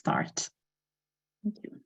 start. Thank you.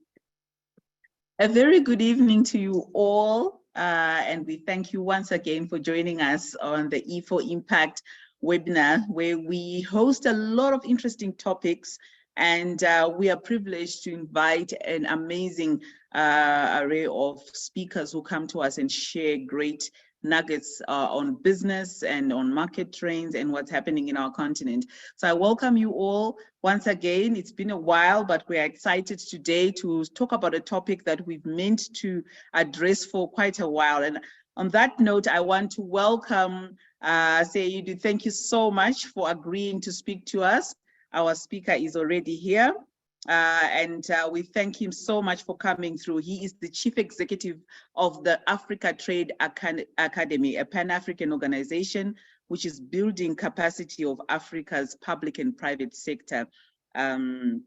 A very good evening to you all, and we thank you once again for joining us on the E4Impact webinar, where we host a lot of interesting topics, and we are privileged to invite an amazing array of speakers who come to us and share great nuggets on business and on market trends and what's happening in our continent. So I welcome you all once again. It's been a while, but we're excited today to talk about a topic that we've meant to address for quite a while. And on that note, I want to welcome Seidu. Thank you so much for agreeing to speak to us. Our speaker is already here. And we thank him so much for coming through. He is the Chief Executive of the Africa Trade Academy, a Pan-African organization which is building capacity of Africa's public and private sector to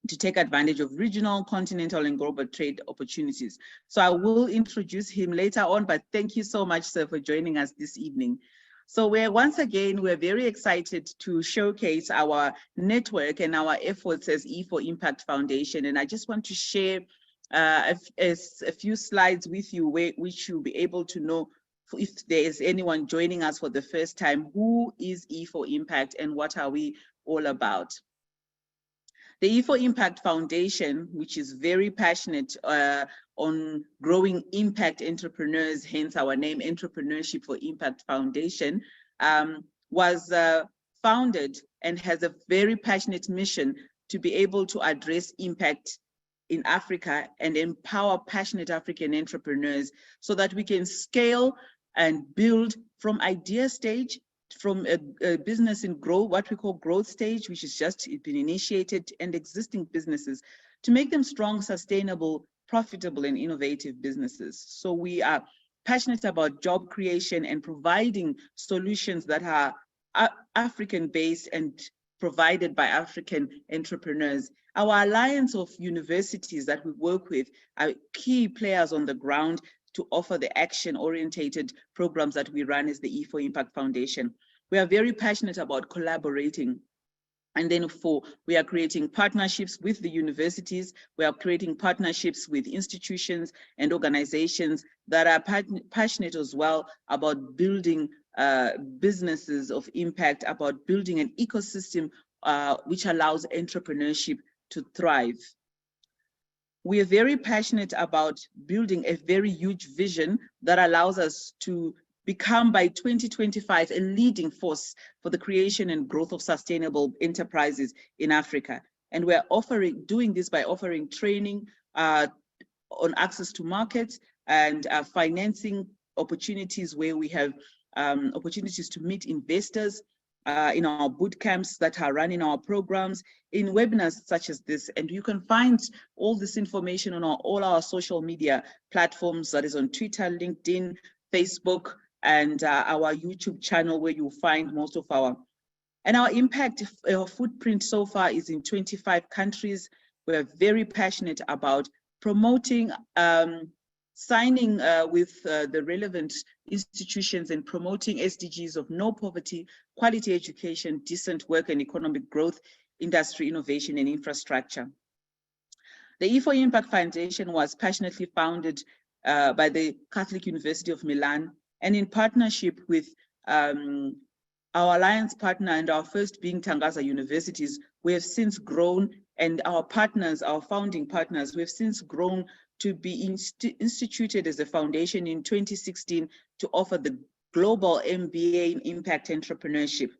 take advantage of regional, continental, and global trade opportunities. So I will introduce him later on, but thank you so much, sir, for joining us this evening. So we're very excited to showcase our network and our efforts as E4Impact Foundation. And I just want to share a few slides with you which you'll be able to know if there is anyone joining us for the first time, who is E4Impact and what are we all about. The E4Impact Foundation, which is very passionate on growing impact entrepreneurs, hence our name, Entrepreneurship for Impact Foundation, was founded and has a very passionate mission to be able to address impact in Africa and empower passionate African entrepreneurs so that we can scale and build from idea stage, from a business in growth, what we call growth stage, which is just been initiated, and existing businesses, to make them strong, sustainable, profitable, and innovative businesses. So we are passionate about job creation and providing solutions that are African-based and provided by African entrepreneurs. Our alliance of universities that we work with are key players on the ground to offer the action-orientated programs that we run as the E4Impact Foundation. We are very passionate about collaborating. And then we are creating partnerships with the universities. We are creating partnerships with institutions and organizations that are passionate as well about building businesses of impact, about building an ecosystem which allows entrepreneurship to thrive. We are very passionate about building a very huge vision that allows us to become by 2025 a leading force for the creation and growth of sustainable enterprises in Africa. And we're doing this by offering training on access to markets and financing opportunities where we have opportunities to meet investors in our boot camps that are running our programs, in webinars such as this. And you can find all this information on all our social media platforms, that is on Twitter, LinkedIn, Facebook, and our YouTube channel, where you'll find most of our impact footprint so far is in 25 countries. We're very passionate about promoting, signing with the relevant institutions and promoting SDGs of no poverty, quality education, decent work and economic growth, industry innovation and infrastructure. The E4Impact Foundation was passionately founded by the Catholic University of Milan, and in partnership with our alliance partner and our first being Tangaza Universities, we have since grown, and our partners, our founding partners, we have since grown to be instituted as a foundation in 2016 to offer the Global MBA in Impact Entrepreneurship.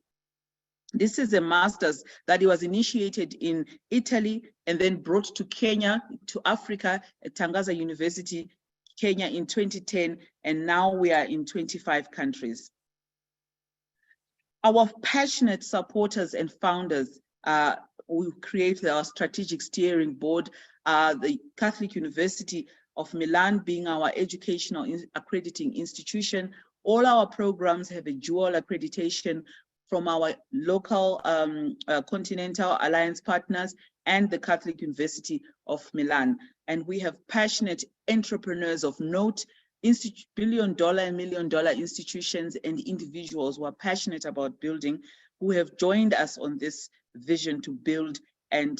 This is a master's that was initiated in Italy and then brought to Kenya, to Africa, at Tangaza University, Kenya in 2010, and now we are in 25 countries. Our passionate supporters and founders we create our strategic steering board, the Catholic University of Milan being our educational accrediting institution. All our programs have a dual accreditation from our local Continental Alliance partners and the Catholic University of Milan. And we have passionate entrepreneurs of note, billion-dollar and million-dollar institutions and individuals who are passionate about building, who have joined us on this vision to build and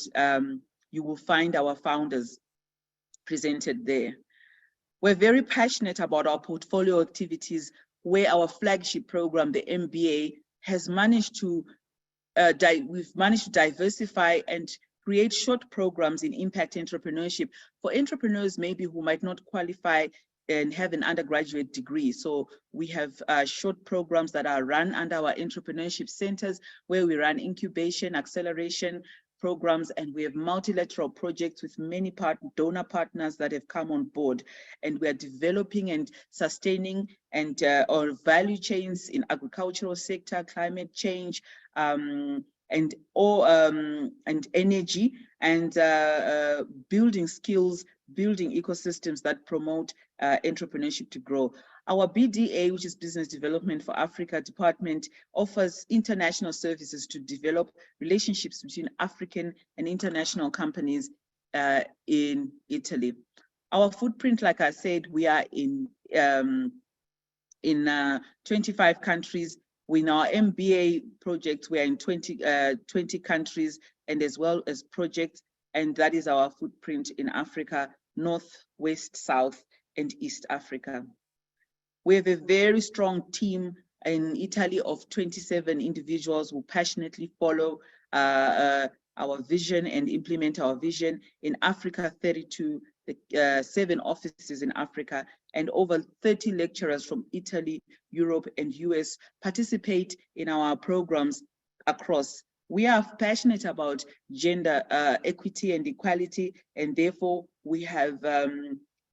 you will find our founders presented there. We're very passionate about our portfolio activities, where our flagship program, the MBA, has managed to we've managed to diversify and create short programs in impact entrepreneurship for entrepreneurs maybe who might not qualify and have an undergraduate degree. So we have short programs that are run under our entrepreneurship centers, where we run incubation, acceleration programs, and we have multilateral projects with many donor partners that have come on board. And we are developing and sustaining and our value chains in agricultural sector, climate change, and energy, and building skills, building ecosystems that promote entrepreneurship to grow. Our BDA, which is Business Development for Africa Department, offers international services to develop relationships between African and international companies in Italy. Our footprint, like I said, we are in 25 countries. In our MBA project, we are in 20 countries, and as well as projects, and that is our footprint in Africa, North, West, South, and East Africa. We have a very strong team in Italy of 27 individuals who passionately follow our vision and implement our vision. In Africa, 32, 7 offices in Africa, and over 30 lecturers from Italy, Europe, and US participate in our programs across. We are passionate about gender equity and equality, and therefore we have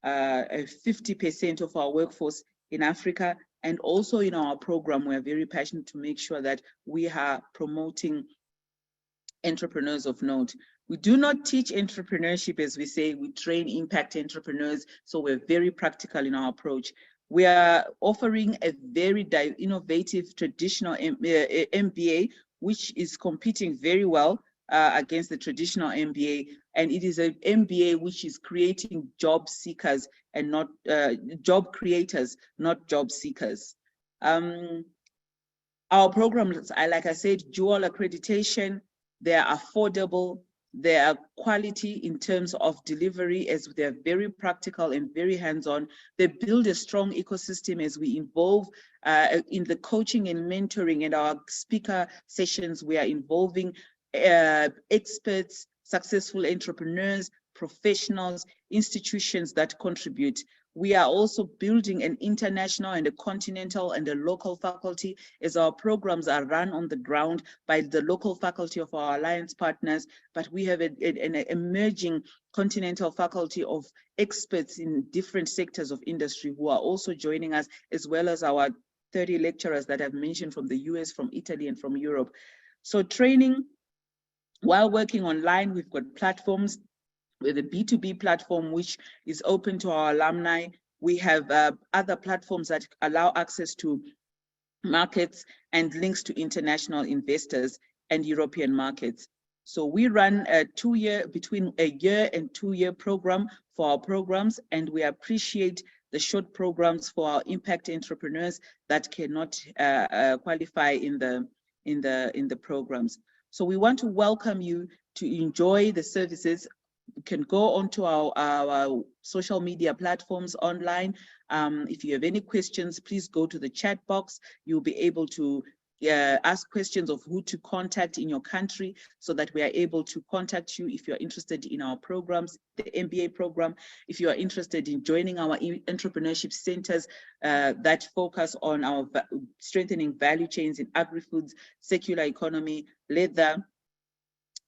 50% of our workforce in Africa. And also in our program, we are very passionate to make sure that we are promoting entrepreneurs of note. We do not teach entrepreneurship, as we say, we train impact entrepreneurs. So we're very practical in our approach. We are offering a very innovative traditional MBA, which is competing very well against the traditional MBA. And it is an MBA which is creating job seekers and not job creators, not job seekers. Our programs are, like I said, dual accreditation. They are affordable. They are quality in terms of delivery, as they're very practical and very hands-on. They build a strong ecosystem as we involve in the coaching and mentoring and our speaker sessions. We are involving experts, successful entrepreneurs, professionals, institutions that contribute. We are also building an international and a continental and a local faculty, as our programs are run on the ground by the local faculty of our alliance partners, but we have an emerging continental faculty of experts in different sectors of industry who are also joining us, as well as our 30 lecturers that I've mentioned from the US, from Italy, and from Europe. So training, while working online, we've got platforms. With a B2B platform, which is open to our alumni. We have other platforms that allow access to markets and links to international investors and European markets. So we run a between a year and 2 year program for our programs, and we appreciate the short programs for our impact entrepreneurs that cannot qualify in the programs. So we want to welcome you to enjoy the services. You can go onto our social media platforms online. If you have any questions, please go to the chat box. You'll be able to ask questions of who to contact in your country, so that we are able to contact you if you're interested in our programs, the MBA program. If you are interested in joining our entrepreneurship centers that focus on our strengthening value chains in agri-foods, circular economy, leather,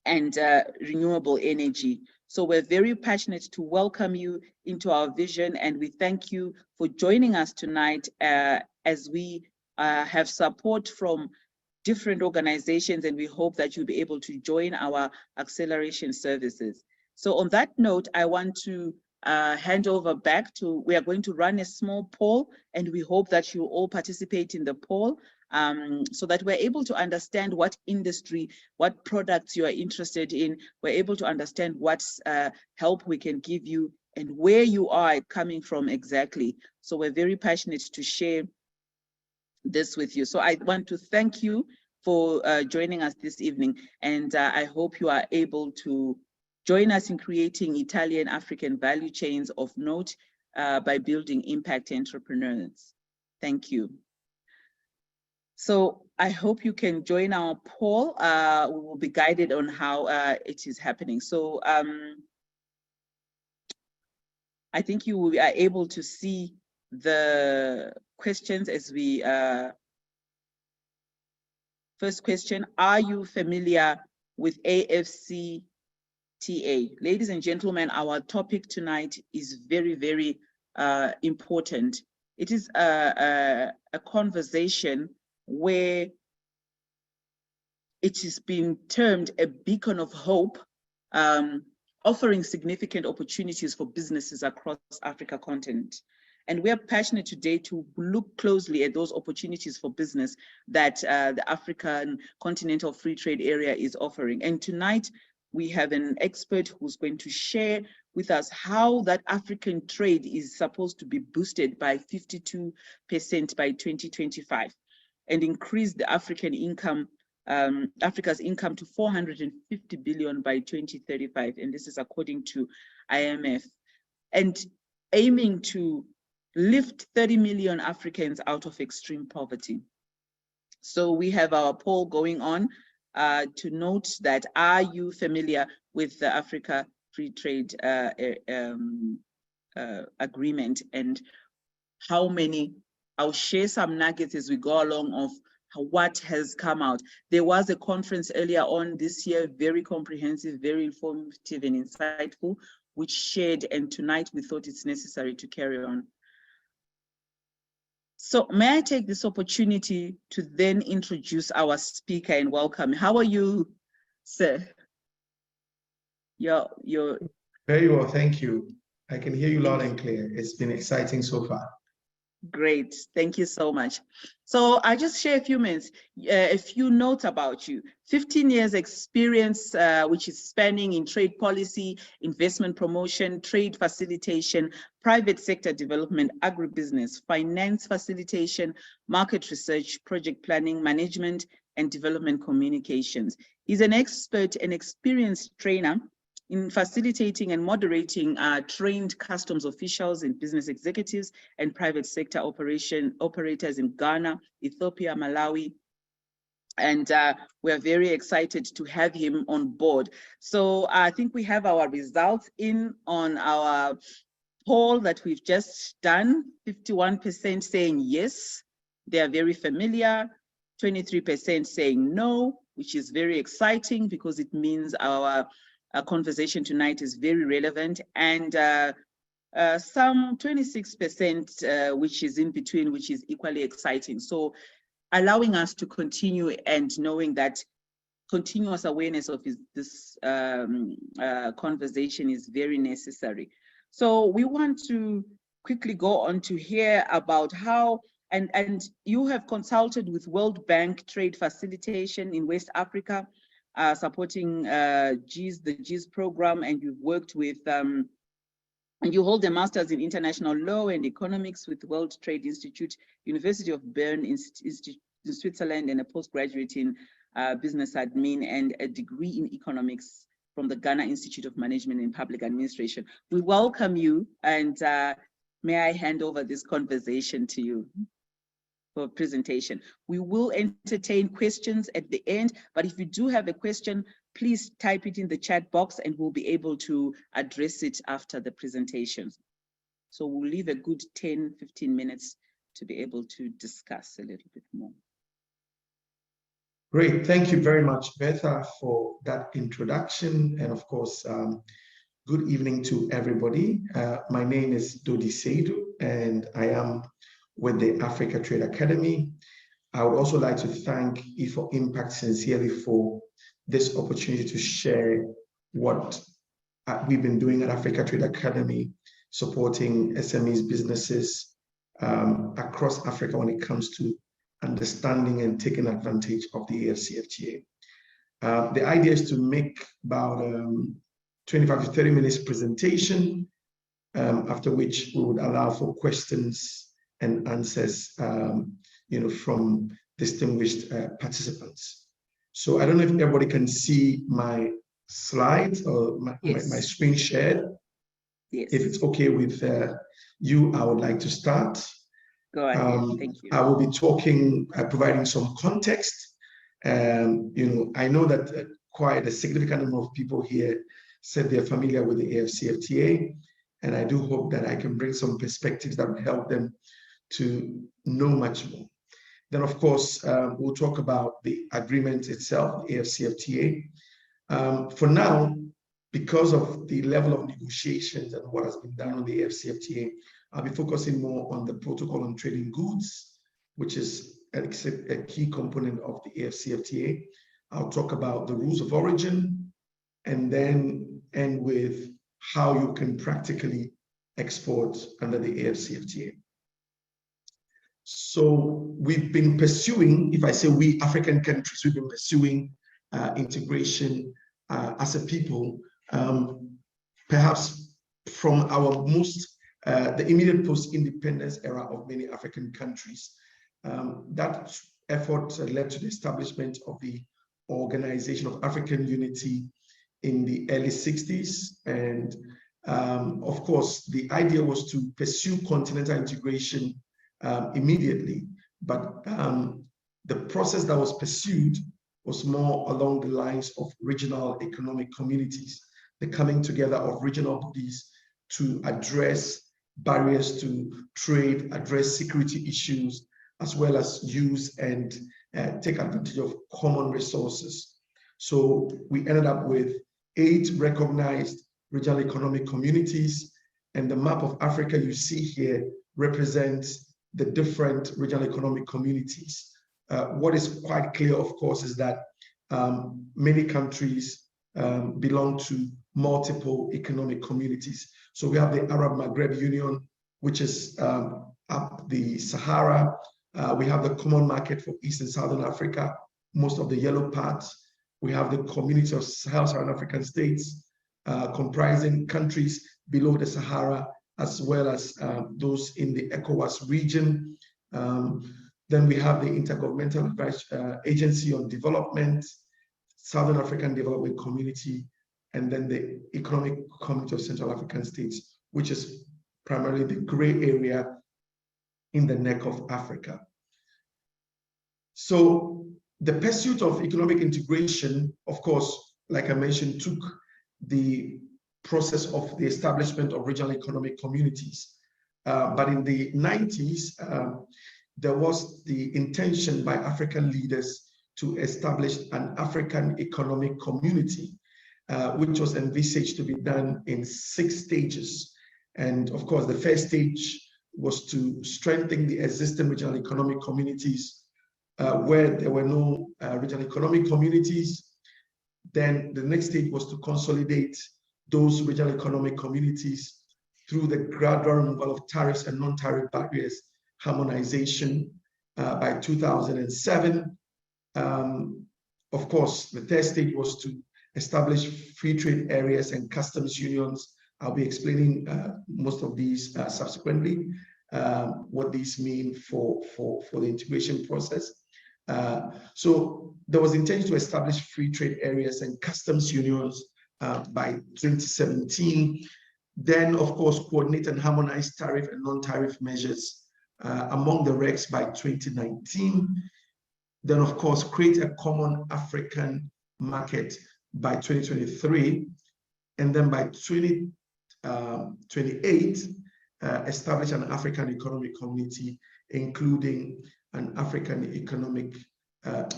and renewable energy. So we're very passionate to welcome you into our vision, and we thank you for joining us tonight as we have support from different organizations, and we hope that you'll be able to join our acceleration services. So on that note, I want to hand over back to, we are going to run a small poll, and we hope that you all participate in the poll. So that we're able to understand what industry, what products you are interested in. We're able to understand what help we can give you and where you are coming from exactly. So we're very passionate to share this with you. So I want to thank you for joining us this evening, and I hope you are able to Join us in creating Italian African value chains of note by building impact entrepreneurs. Thank you. So I hope you can join our poll. We will be guided on how it is happening. So I think you are able to see the questions as we, first question, are you familiar with AfCFTA? Ladies and gentlemen, our topic tonight is very, very important. It is a conversation where it is being termed a beacon of hope, offering significant opportunities for businesses across Africa continent. And we are passionate today to look closely at those opportunities for business that the African Continental Free Trade Area is offering. And tonight, we have an expert who's going to share with us how that African trade is supposed to be boosted by 52% by 2025 and increase the African income, Africa's income to 450 billion by 2035. And this is according to IMF, and aiming to lift 30 million Africans out of extreme poverty. So we have our poll going on to note that, are you familiar with the Africa Free Trade Agreement, and how many? I'll share some nuggets as we go along of what has come out. There was a conference earlier on this year, very comprehensive, very informative and insightful, which shared, and tonight we thought it's necessary to carry on. So may I take this opportunity to then introduce our speaker and welcome. How are you, sir? You're very well, thank you. I can hear you loud and clear. It's been exciting so far. Great, thank you so much. So I just share a few notes about you. 15 years experience, which is spanning in trade policy, investment promotion, trade facilitation, private sector development, agribusiness, finance facilitation, market research, project planning, management, and development communications. He's an expert and experienced trainer in facilitating and moderating trained customs officials and business executives and private sector operators in Ghana, Ethiopia, Malawi. And we're very excited to have him on board. So I think we have our results in on our poll that we've just done. 51% saying yes, they are very familiar. 23% saying no, which is very exciting because it means our conversation tonight is very relevant, and some 26% which is in between, which is equally exciting. So allowing us to continue and knowing that continuous awareness of this conversation is very necessary. So we want to quickly go on to hear about how, and you have consulted with World Bank Trade Facilitation in West Africa, supporting the GIS program, and you've worked with, and you hold a master's in international law and economics with World Trade Institute, University of Bern in Switzerland, and a postgraduate in business admin and a degree in economics from the Ghana Institute of Management and Public Administration. We welcome you, and may I hand over this conversation to you for presentation. We will entertain questions at the end, but if you do have a question, please type it in the chat box and we'll be able to address it after the presentation. So we'll leave a good 10-15 minutes to be able to discuss a little bit more. Great, thank you very much, Betha, for that introduction. And of course, good evening to everybody. My name is Dode Seidu, and I am with the Africa Trade Academy. I would also like to thank E4Impact sincerely for this opportunity to share what we've been doing at Africa Trade Academy, supporting SMEs, businesses across Africa when it comes to understanding and taking advantage of the AfCFTA. The idea is to make about 25 to 30 minutes presentation, after which we would allow for questions and answers from distinguished participants. So I don't know if everybody can see my slides or my screen shared. Yes. If it's okay with you, I would like to start. Go ahead. Thank you. I will be talking, providing some context. I know that quite a significant number of people here said they're familiar with the AfCFTA, and I do hope that I can bring some perspectives that will help them to know much more. Then, of course, we'll talk about the agreement itself, the AfCFTA. For now, because of the level of negotiations and what has been done on the AfCFTA, I'll be focusing more on the protocol on trading goods, which is a key component of the AfCFTA. I'll talk about the rules of origin and then end with how you can practically export under the AfCFTA. So we've been pursuing, if I say we African countries, we've been pursuing integration as a people, perhaps from our the immediate post-independence era of many African countries. That effort led to the establishment of the Organization of African Unity in the early 60s. And of course, the idea was to pursue continental integration immediately, but the process that was pursued was more along the lines of regional economic communities, the coming together of regional bodies to address barriers to trade, address security issues, as well as use and take advantage of common resources. So we ended up with 8 recognized regional economic communities, and the map of Africa you see here represents the different regional economic communities. What is quite clear, of course, is that many countries belong to multiple economic communities. So we have the Arab Maghreb Union, which is up the Sahara. We have the Common Market for East and Southern Africa, most of the yellow parts. We have the Community of Sub-Saharan African States, comprising countries below the Sahara, as well as those in the ECOWAS region. Then we have the Intergovernmental Agency on Development, Southern African Development Community, and then the Economic Community of Central African States, which is primarily the gray area in the neck of Africa. So the pursuit of economic integration, of course, like I mentioned, took the process of the establishment of regional economic communities. But in the 90s, there was the intention by African leaders to establish an African economic community, which was envisaged to be done in 6 stages. And of course, the first stage was to strengthen the existing regional economic communities where there were no regional economic communities. Then the next stage was to consolidate those regional economic communities through the gradual removal of tariffs and non-tariff barriers, harmonization by 2007. Of course, the third stage was to establish free trade areas and customs unions. I'll be explaining most of these subsequently, what these mean for the integration process. So there was intention to establish free trade areas and customs unions by 2017. Then, of course, coordinate and harmonize tariff and non-tariff measures among the regs by 2019. Then, of course, create a common African market by 2023. And then by 2028, establish an African economic community, including an African economic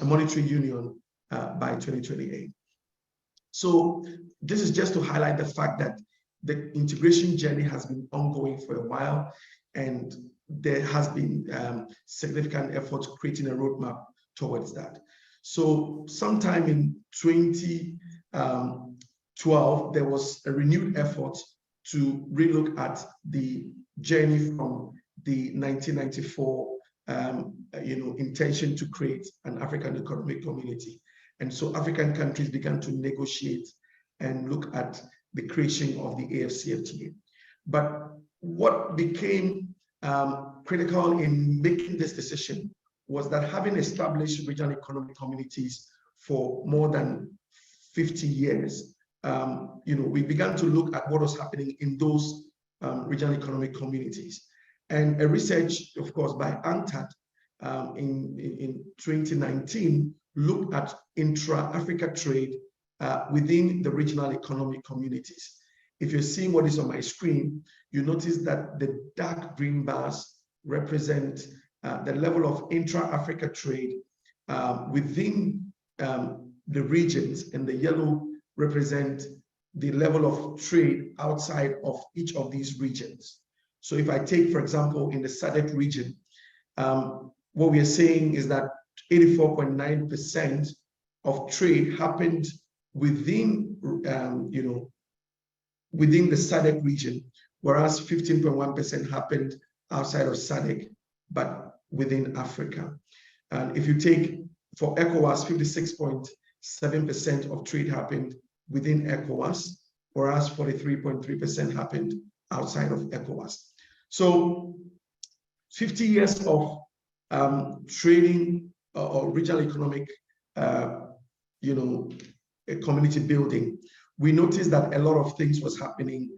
monetary union by 2028. So this is just to highlight the fact that the integration journey has been ongoing for a while, and there has been significant effort creating a roadmap towards that. So sometime in 2012, there was a renewed effort to relook at the journey from the 1994 intention to create an African economic community. And so African countries began to negotiate and look at the creation of the AfCFTA. But what became critical in making this decision was that having established regional economic communities for more than 50 years, we began to look at what was happening in those regional economic communities. And a research, of course, by UNCTAD in 2019 looked at intra-Africa trade within the regional economic communities. If you're seeing what is on my screen, you notice that the dark green bars represent the level of intra-Africa trade within the regions, and the yellow represent the level of trade outside of each of these regions. So if I take, for example, in the SADC region, what we are saying is that 84.9% of trade happened within, within the SADC region, whereas 15.1% happened outside of SADC, but within Africa. And if you take for ECOWAS, 56.7% of trade happened within ECOWAS, whereas 43.3% happened outside of ECOWAS. So 50 years of trading or regional economic, community building, we noticed that a lot of things was happening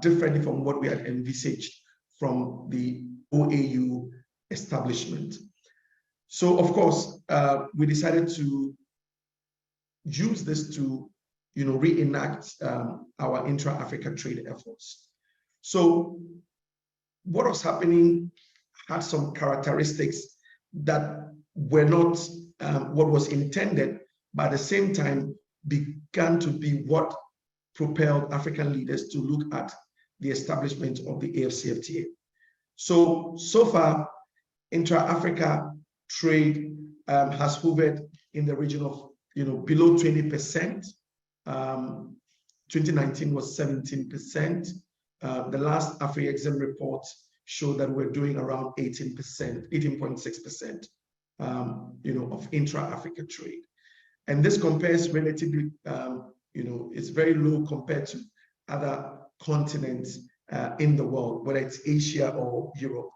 differently from what we had envisaged from the OAU establishment. So, of course, we decided to use this to, reenact our intra-Africa trade efforts. So, what was happening had some characteristics that were not what was intended, but at the same time began to be what propelled African leaders to look at the establishment of the AfCFTA. So far, intra-Africa trade has hovered in the region of, below 20%. 2019 was 17%. The last AfriExim report showed that we're doing around 18%, 18.6%, of intra-Africa trade. And this compares relatively, it's very low compared to other continents in the world, whether it's Asia or Europe.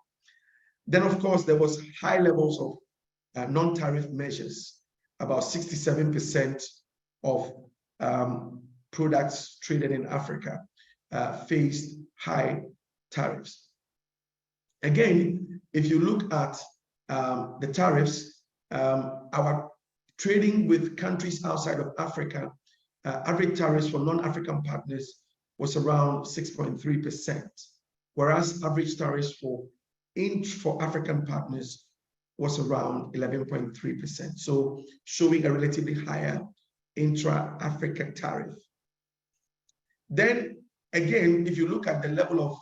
Then, of course, there was high levels of non-tariff measures. About 67% of products traded in Africa faced high tariffs. Again, if you look at the tariffs, our trading with countries outside of Africa, average tariffs for non-African partners was around 6.3%, whereas average tariffs for African partners was around 11.3%. So showing a relatively higher intra-Africa tariff. Then again, if you look at the level of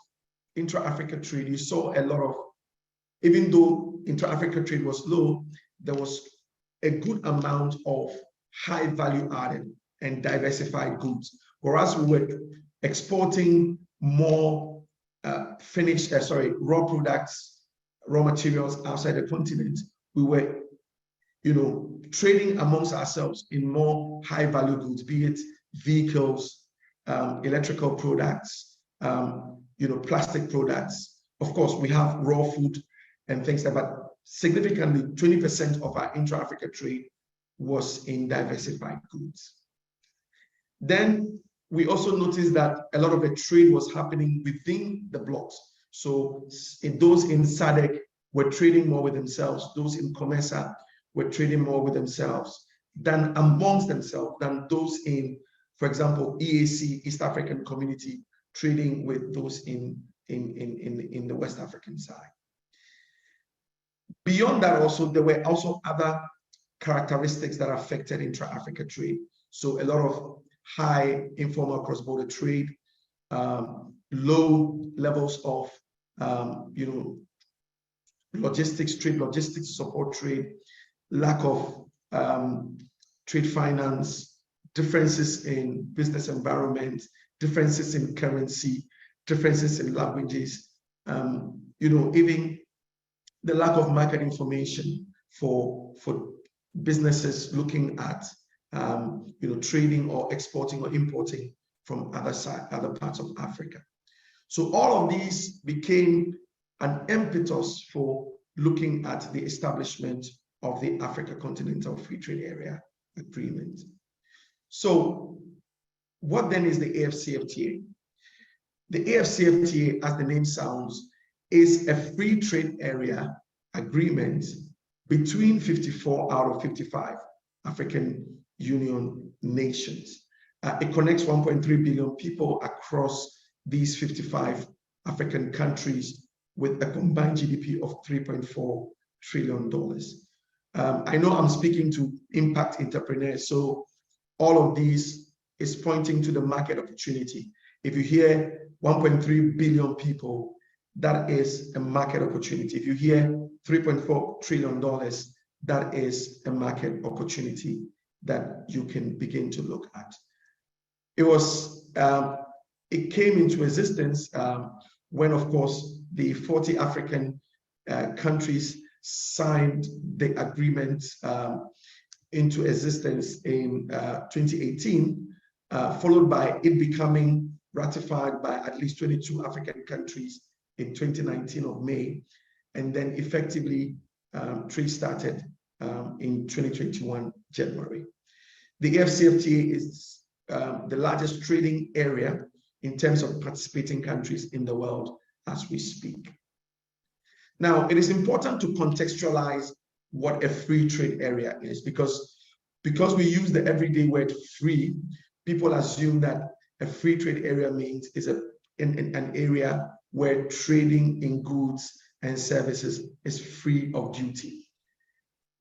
intra-Africa trade, you saw a lot of, even though intra-Africa trade was low, there was a good amount of high value added and diversified goods. Whereas we were exporting more raw products, raw materials outside the continent, we were, trading amongst ourselves in more high value goods, be it vehicles, electrical products, plastic products. Of course, we have raw food and things like that, but significantly 20% of our intra-Africa trade was in diversified goods. Then we also noticed that a lot of the trade was happening within the blocks. So those in SADC were trading more with themselves. Those in COMESA were trading more with themselves than amongst themselves, than those in, for example, EAC, East African Community, trading with those in the West African side. Beyond that also, there were also other characteristics that affected intra-Africa trade. So a lot of high informal cross-border trade, low levels of logistics support trade, lack of trade finance, differences in business environment, differences in currency, differences in languages, even the lack of market information for businesses looking at trading or exporting or importing from other parts of Africa. So all of these became an impetus for looking at the establishment of the Africa Continental Free Trade Area Agreement. So what then is the AfCFTA? The AfCFTA, as the name sounds, is a free trade area agreement between 54 out of 55 African Union nations. It connects 1.3 billion people across these 55 African countries with a combined GDP of $3.4 trillion. I know I'm speaking to impact entrepreneurs, so all of these is pointing to the market opportunity. If you hear 1.3 billion people, that is a market opportunity. If you hear $3.4 trillion, that is a market opportunity that you can begin to look at. It came into existence when, of course, the 40 African countries signed the agreement into existence in 2018, followed by it becoming ratified by at least 22 African countries in 2019 of May, and then effectively trade started in 2021 January. The AfCFTA is the largest trading area in terms of participating countries in the world as we speak. Now, it is important to contextualize what a free trade area is, because we use the everyday word free, people assume that a free trade area means is an area where trading in goods and services is free of duty.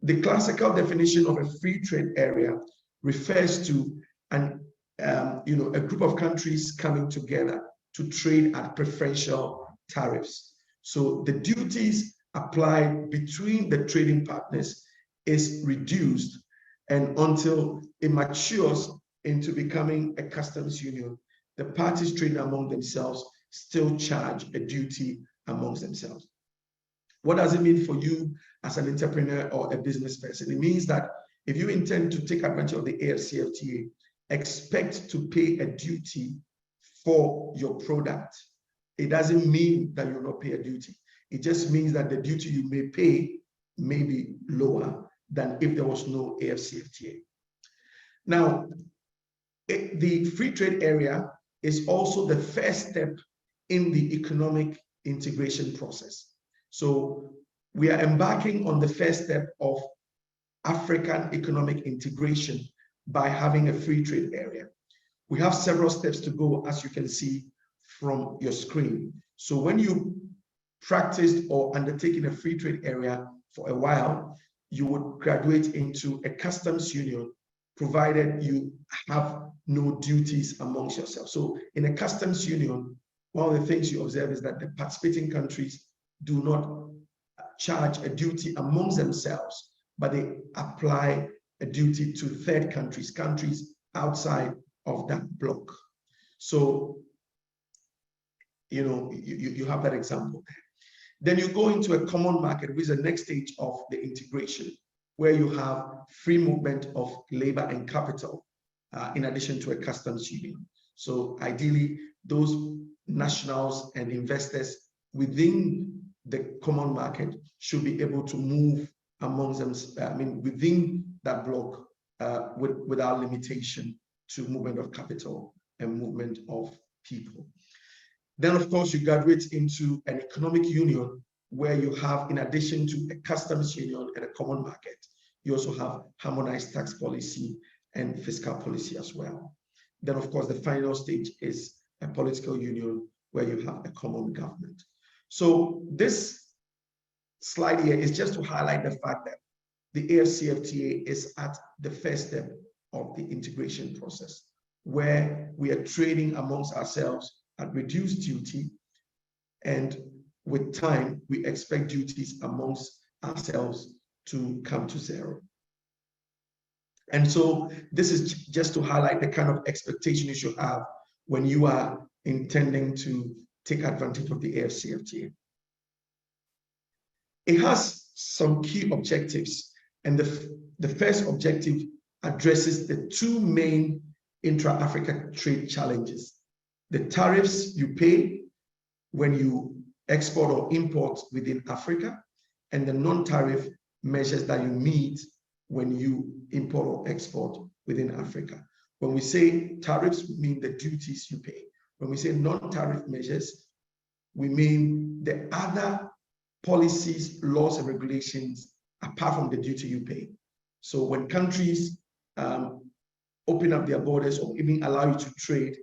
The classical definition of a free trade area refers to a group of countries coming together to trade at preferential tariffs. So the duties applied between the trading partners is reduced, and until it matures into becoming a customs union, the parties trading among themselves still charge a duty amongst themselves. What does it mean for you as an entrepreneur or a business person? It means that if you intend to take advantage of the AfCFTA, expect to pay a duty for your product. It doesn't mean that you'll not pay a duty. It just means that the duty you may pay may be lower than if there was no AfCFTA. Now, the free trade area is also the first step in the economic integration process. So we are embarking on the first step of African economic integration by having a free trade area. We have several steps to go, as you can see from your screen. So when you practiced or undertaken a free trade area for a while, you would graduate into a customs union, provided you have no duties amongst yourselves. So in a customs union, one of the things you observe is that the participating countries do not charge a duty amongst themselves, but they apply a duty to third countries outside of that block. So, you have that example there. Then you go into a common market, which is the next stage of the integration, where you have free movement of labor and capital, in addition to a customs union. So ideally, those nationals and investors within the common market should be able to move amongst them, within that block, without limitation to movement of capital and movement of people. Then, of course, you graduate into an economic union where you have, in addition to a customs union and a common market, you also have harmonized tax policy and fiscal policy as well. Then, of course, the final stage is a political union where you have a common government. So this slide here is just to highlight the fact that the AfCFTA is at the first step of the integration process, where we are trading amongst ourselves at reduced duty, and with time, we expect duties amongst ourselves to come to zero. And so this is just to highlight the kind of expectation you should have when you are intending to take advantage of the AfCFTA. It has some key objectives, and the first objective addresses the two main intra-Africa trade challenges: the tariffs you pay when you export or import within Africa, and the non-tariff measures that you meet when you import or export within Africa. When we say tariffs, we mean the duties you pay. When we say non-tariff measures, we mean the other policies, laws, and regulations apart from the duty you pay. So when countries open up their borders or even allow you to trade,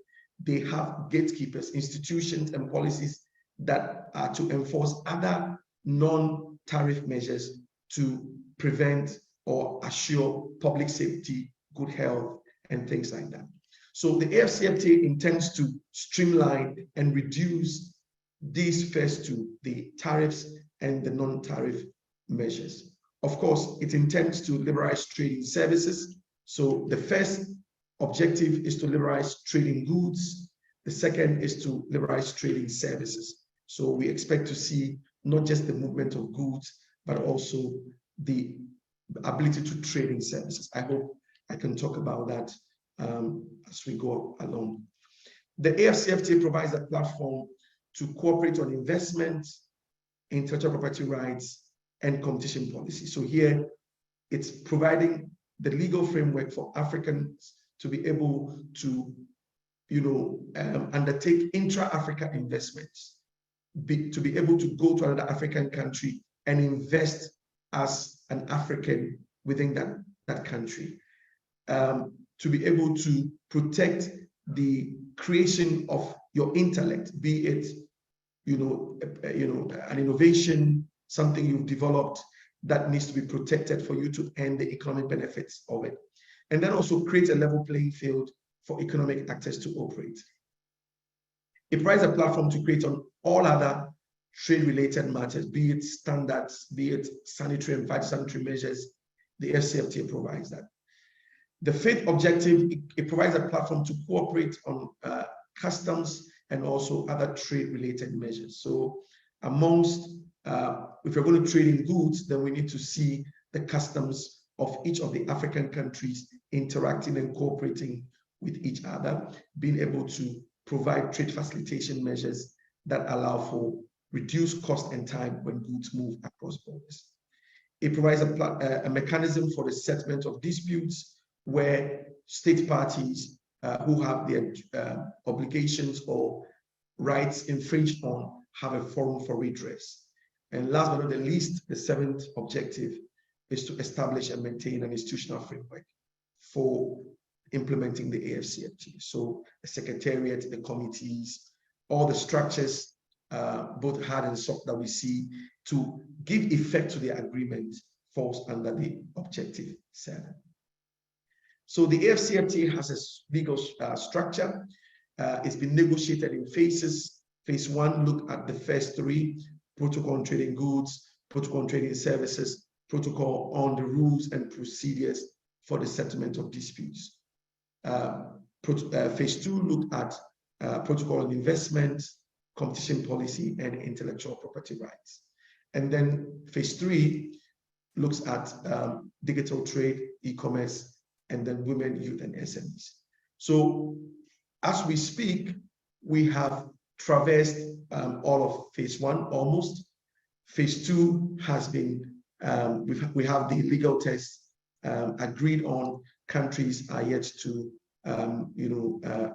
they have gatekeepers, institutions, and policies that are to enforce other non-tariff measures to prevent or assure public safety, good health, and things like that. So the AfCFTA intends to streamline and reduce these first two, the tariffs and the non-tariff measures. Of course, it intends to liberalize trading services. So the first objective is to liberalize trading goods. The second is to liberalize trading services. So we expect to see not just the movement of goods, but also the ability to trade in services. I hope I can talk about that as we go along. The AfCFTA provides a platform to cooperate on investment, intellectual property rights, and competition policy. So here, it's providing the legal framework for Africans to be able to, undertake intra-Africa investments, to be able to go to another African country and invest as an African within that country, to be able to protect the creation of your intellect, be it, an innovation, something you've developed that needs to be protected for you to earn the economic benefits of it. And then also create a level playing field for economic actors to operate. It provides a platform to create on all other trade-related matters, be it standards, be it sanitary and phytosanitary measures. The AfCFTA provides that. The fifth objective, it provides a platform to cooperate on customs and also other trade-related measures. So amongst, if you're going to trade in goods, then we need to see the customs of each of the African countries interacting and cooperating with each other, being able to provide trade facilitation measures that allow for reduced cost and time when goods move across borders. It provides a mechanism for the settlement of disputes where state parties who have their obligations or rights infringed on have a forum for redress. And last but not the least, the seventh objective is to establish and maintain an institutional framework for implementing the AfCFTA. So the secretariat, the committees, all the structures, both hard and soft, that we see to give effect to the agreement falls under the objective 7. So the AfCFTA has a legal structure. It's been negotiated in phases. Phase 1 looked at the first 3: protocol on trading goods, protocol on trading services, protocol on the rules and procedures for the settlement of disputes. Phase 2 looked at protocol on investment, competition policy, and intellectual property rights. And then phase 3 looks at digital trade, e-commerce, and then women, youth, and SMEs. So as we speak, we have traversed all of phase 1 almost. Phase 2 has been, we have the legal text agreed on. Countries are yet to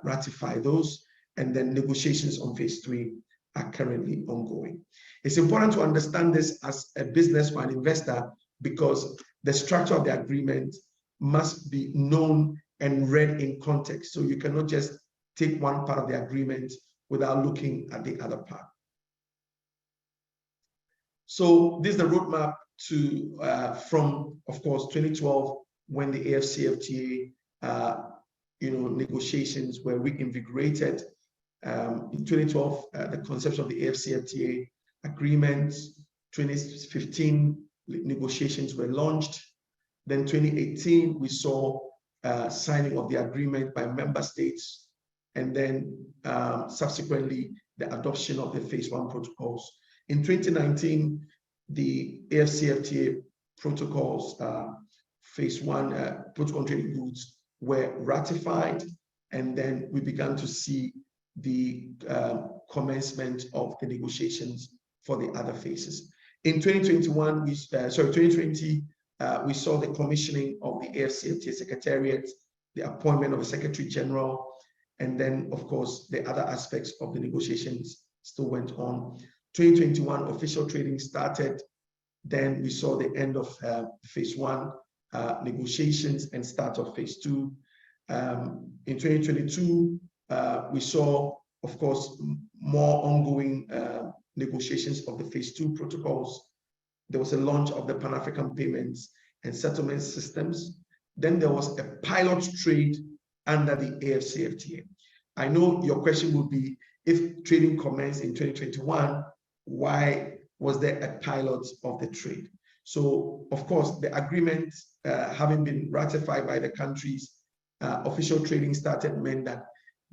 ratify those, and then negotiations on phase 3 are currently ongoing. It's important to understand this as a business or an investor, because the structure of the agreement must be known and read in context. So you cannot just take one part of the agreement without looking at the other part. So this is the roadmap to from, of course, 2012, when the AfCFTA negotiations were reinvigorated. In 2012, the conception of the AfCFTA agreement. 2015, negotiations were launched. Then 2018, we saw signing of the agreement by member states, and then subsequently the adoption of the phase 1 protocols. In 2019, the AfCFTA protocols, phase 1 protocol on trading goods, were ratified, and then we began to see the commencement of the negotiations for the other phases. In 2021, 2020, we saw the commissioning of the AfCFTA Secretariat, the appointment of a Secretary General, and then, of course, the other aspects of the negotiations still went on. 2021 official trading started. Then we saw the end of phase 1 negotiations and start of phase 2. In 2022, we saw, of course, more ongoing negotiations of the phase 2 protocols. There was a launch of the Pan-African payments and settlement systems. Then there was a pilot trade under the AfCFTA. I know your question would be, if trading commenced in 2021, why was there a pilot of the trade? So, of course, the agreement having been ratified by the countries, official trading started meant that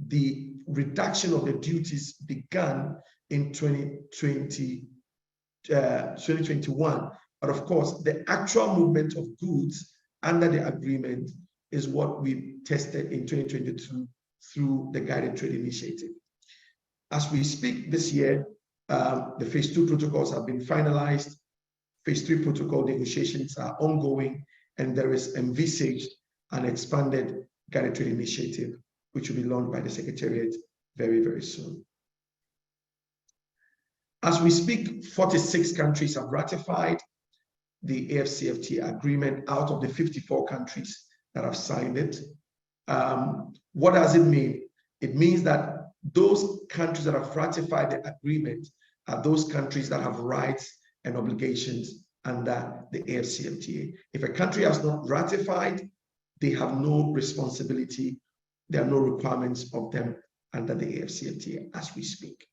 the reduction of the duties began in 2021. But of course, the actual movement of goods under the agreement is what we tested in 2022 through the Guided Trade Initiative. As we speak this year, the phase 2 protocols have been finalized. Phase 3 protocol negotiations are ongoing, and there is envisaged an expanded Guided Trade Initiative, which will be launched by the Secretariat very, very soon. As we speak, 46 countries have ratified the AfCFTA agreement out of the 54 countries that have signed it. What does it mean? It means that those countries that have ratified the agreement are those countries that have rights and obligations under the AfCFTA. If a country has not ratified, they have no responsibility. There are no requirements of them under the AfCFTA as we speak.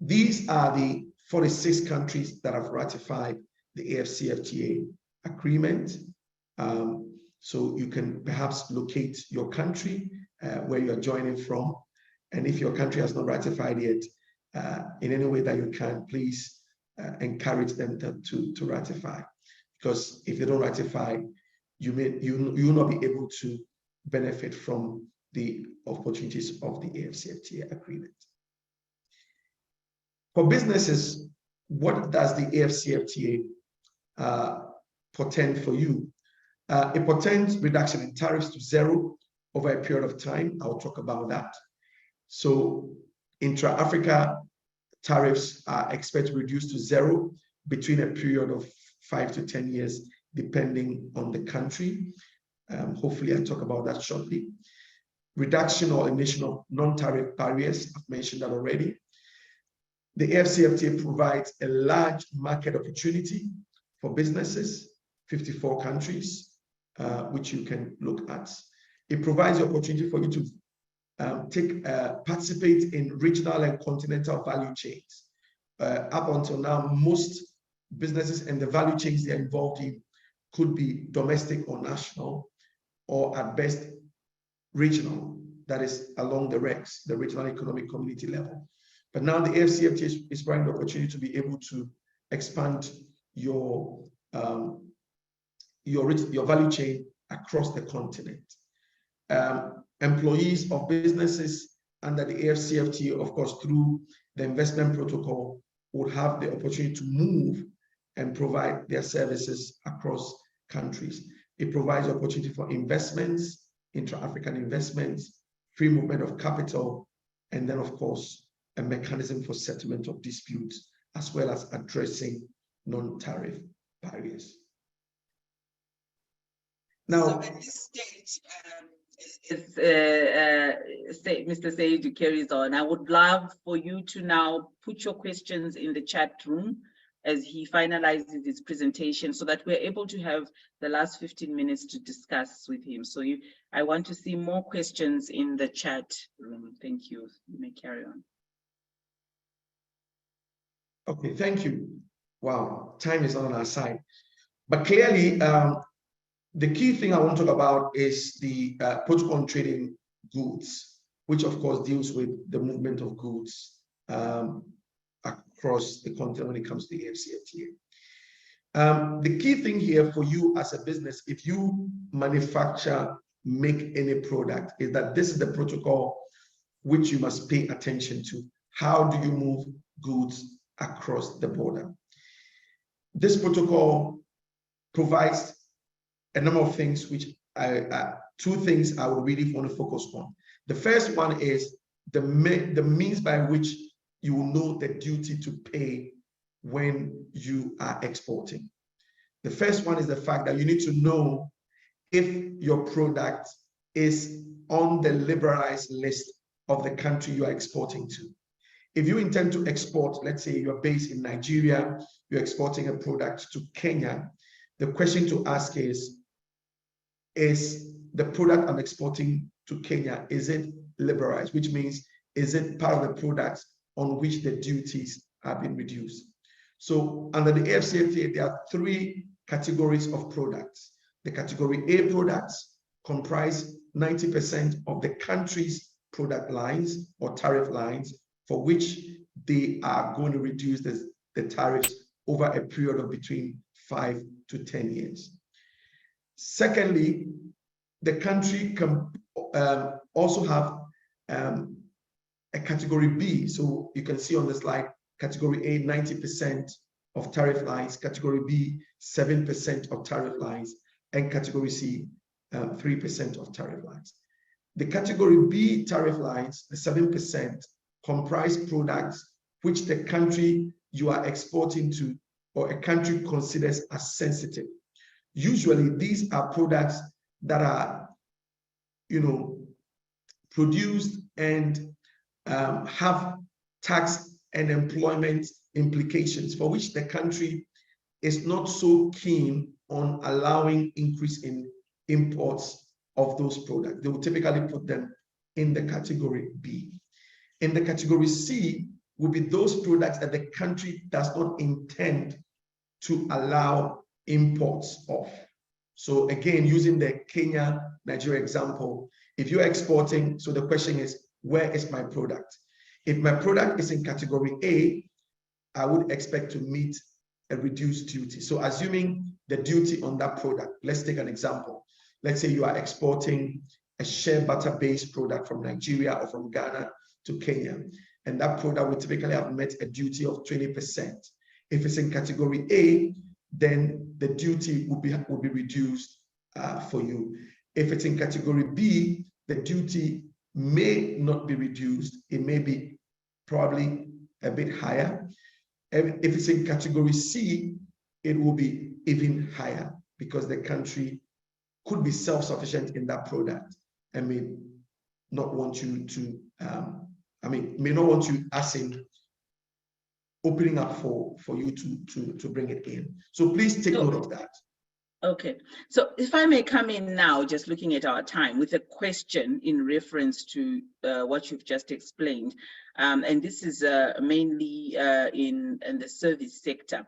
These are the 46 countries that have ratified the AfCFTA agreement. So you can perhaps locate your country where you are joining from. And if your country has not ratified yet, in any way that you can, please encourage them to ratify. Because if they don't ratify, you will not be able to benefit from the opportunities of the AfCFTA agreement. For businesses, what does the AfCFTA portend for you? It portends reduction in tariffs to 0 over a period of time. I'll talk about that. So intra-Africa tariffs are expected to reduce to 0 between a period of 5 to 10 years, depending on the country. Hopefully, I'll talk about that shortly. Reduction or elimination of non-tariff barriers, I've mentioned that already. The AfCFTA provides a large market opportunity for businesses, 54 countries, which you can look at. It provides the opportunity for you to participate in regional and continental value chains. Up until now, most businesses and the value chains they're involved in could be domestic or national, or at best regional, that is along the REX, the regional economic community level. But now the AfCFTA is providing the opportunity to be able to expand your value chain across the continent. Employees of businesses under the AfCFTA, of course, through the investment protocol, would have the opportunity to move and provide their services across countries. It provides opportunity for investments, intra-African investments, free movement of capital, and then, of course, a mechanism for settlement of disputes, as well as addressing non-tariff barriers. Now, so at this stage, Mr. Seidu carries on, I would love for you to now put your questions in the chat room as he finalizes his presentation, so that we're able to have the last 15 minutes to discuss with him. So I want to see more questions in the chat room. Thank you. You may carry on. Okay, thank you. Wow, time is on our side. But clearly, the key thing I want to talk about is the protocol on trading goods, which of course deals with the movement of goods across the continent when it comes to the AfCFTA. The key thing here for you as a business, if you manufacture, make any product, is that this is the protocol which you must pay attention to. How do you move goods across the border? This protocol provides a number of things which two things I would really want to focus on. The first one is the means by which you will know the duty to pay when you are exporting. The first one is the fact that you need to know if your product is on the liberalized list of the country you are exporting to. If you intend to export, let's say you're based in Nigeria, you're exporting a product to Kenya, the question to ask is the product I'm exporting to Kenya, is it liberalized? Which means, is it part of the products on which the duties have been reduced? So under the AfCFTA, there are three categories of products. The category A products comprise 90% of the country's product lines or tariff lines, for which they are going to reduce the tariffs over a period of between 5 to 10 years. Secondly, the country can also have a category B. So you can see on the slide, category A, 90% of tariff lines, category B, 7% of tariff lines, and category C, 3% of tariff lines. The category B tariff lines, the 7%, comprise products which the country you are exporting to or a country considers as sensitive. Usually, these are products that are, produced and have tax and employment implications for which the country is not so keen on allowing increase in imports of those products. They will typically put them in the category B. In the category C will be those products that the country does not intend to allow imports of. So again, using the Kenya-Nigeria example, if you're exporting, so the question is, where is my product? If my product is in category A, I would expect to meet a reduced duty. So assuming the duty on that product, let's take an example. Let's say you are exporting a shea butter-based product from Nigeria or from Ghana to Kenya, and that product would typically have met a duty of 20%. If it's in category A, then the duty will be reduced for you. If it's in category B, the duty may not be reduced. It may be probably a bit higher. If it's in category C, it will be even higher because the country could be self-sufficient in that product and may not want you to, may not want you as in opening up for you to bring it in. So please take note of that. Okay, so if I may come in now, just looking at our time, with a question in reference to what you've just explained, and this is mainly in the service sector.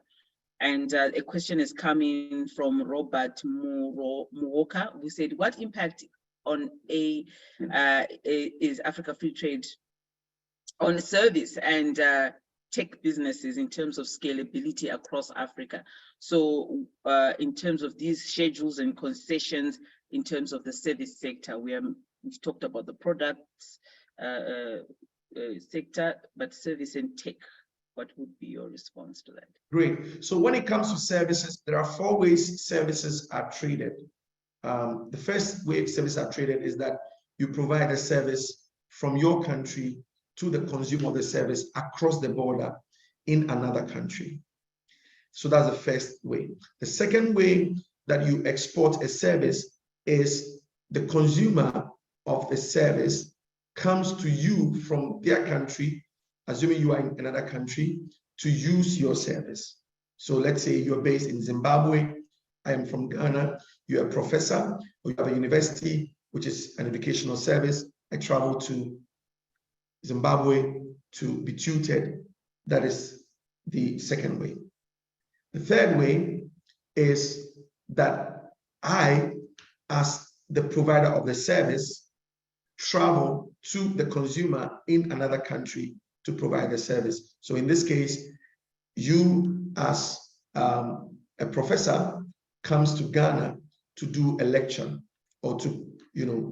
And a question is coming from Robert Muoka, who said, what impact on is Africa Free Trade on service and tech businesses in terms of scalability across Africa? So in terms of these schedules and concessions, in terms of the service sector, we've talked about the products sector, but service and tech, what would be your response to that? Great. So when it comes to services, there are 4 ways services are traded. The first way services are traded is that you provide a service from your country to the consumer of the service across the border in another country. So that's the first way. The second way that you export a service is the consumer of the service comes to you from their country, assuming you are in another country, to use your service. So let's say you're based in Zimbabwe, I am from Ghana, you're a professor, or you have a university, which is an educational service. I travel to Zimbabwe to be tutored. That is the second way. The third way is that I, as the provider of the service, travel to the consumer in another country to provide the service. So in this case, you as a professor comes to Ghana to do a lecture or to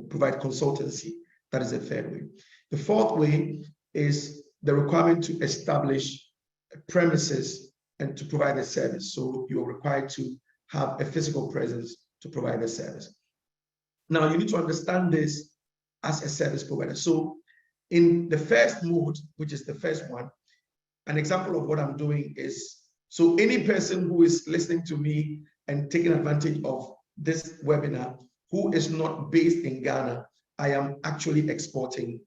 provide consultancy. That is the third way. The fourth way is the requirement to establish premises and to provide a service. So you're required to have a physical presence to provide the service. Now, you need to understand this as a service provider. So in the first mode, which is the first one, an example of what I'm doing is, so any person who is listening to me and taking advantage of this webinar who is not based in Ghana, I am actually exporting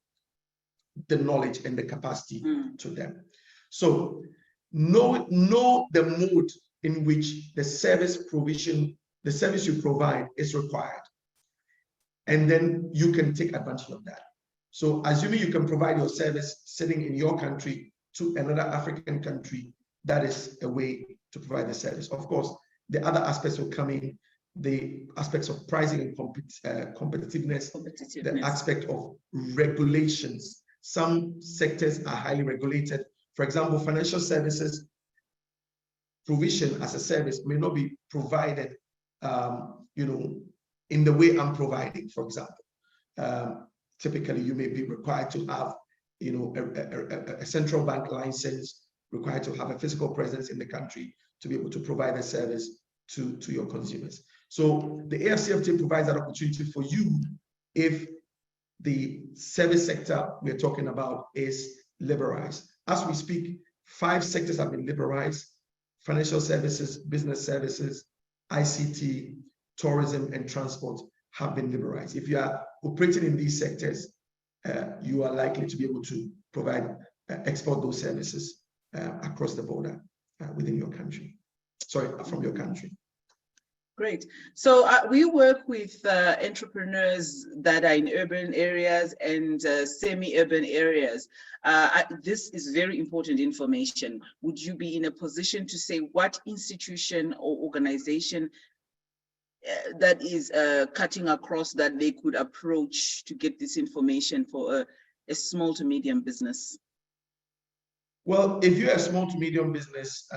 the knowledge and the capacity to them. So know the mode in which the service provision, the service you provide is required. And then you can take advantage of that. So assuming you can provide your service sitting in your country to another African country, that is a way to provide the service. Of course, the other aspects will come in, the aspects of pricing and competitiveness, the aspect of regulations. Some sectors are highly regulated. For example, financial services provision as a service may not be provided, in the way I'm providing. For example, typically you may be required to have, a central bank license, required to have a physical presence in the country to be able to provide a service to your consumers. So the AfCFTA provides that opportunity for you if the service sector we're talking about is liberalized. As we speak, 5 sectors have been liberalized: financial services, business services, ICT, tourism, and transport have been liberalized. If you are operating in these sectors, you are likely to be able to provide, export those services across the border within your country, from your country. Great. So we work with entrepreneurs that are in urban areas and semi-urban areas. This is very important information. Would you be in a position to say what institution or organization that is cutting across that they could approach to get this information for a small to medium business? Well, if you're a small to medium business,